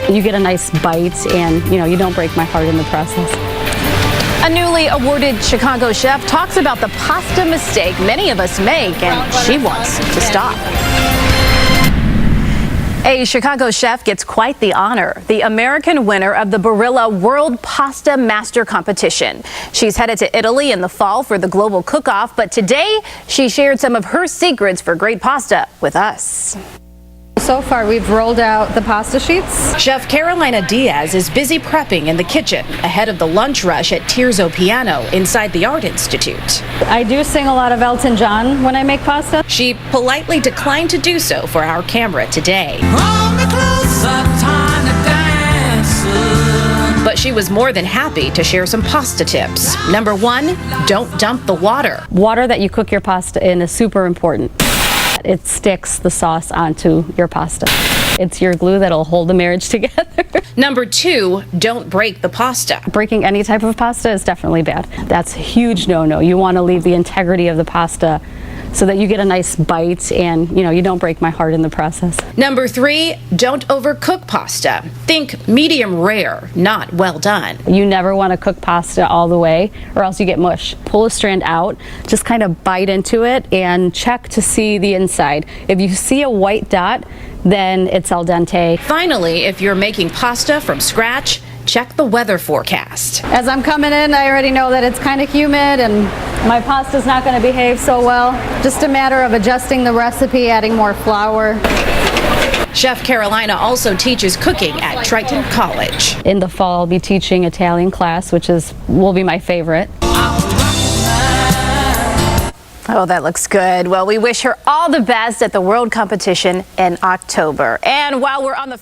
You get a nice bite and, you don't break my heart in the process. A newly awarded Chicago chef talks about the pasta mistake many of us make, and she wants to stop. A Chicago chef gets quite the honor, the American winner of the Barilla World Pasta Master Competition. She's headed to Italy in the fall for the global cook-off, but today she shared some of her secrets for great pasta with us. So far, we've rolled out the pasta sheets. Chef Carolina Diaz is busy prepping in the kitchen ahead of the lunch rush at Tirzo Piano inside the Art Institute. I do sing a lot of Elton John when I make pasta. She politely declined to do so for our camera today. But she was more than happy to share some pasta tips. Number 1, don't dump the water. Water that you cook your pasta in is super important. It sticks the sauce onto your pasta. It's your glue that'll hold the marriage together. Number 2, don't break the pasta. Breaking any type of pasta is definitely bad. That's a huge no-no. You want to leave the integrity of the pasta so that you get a nice bite and, you don't break my heart in the process. Number 3, don't overcook pasta. Think medium rare, not well done. You never want to cook pasta all the way or else you get mush. Pull a strand out, just kind of bite into it and check to see the inside. If you see a white dot, then it's al dente. Finally, if you're making pasta from scratch, check the weather forecast. As I'm coming in, I already know that it's kind of humid and my pasta's not going to behave so well. Just a matter of adjusting the recipe, adding more flour. Chef Carolina also teaches cooking at Triton College. In the fall, I'll be teaching Italian class, which will be my favorite. Oh, that looks good. Well, we wish her all the best at the World Competition in October. And while we're on the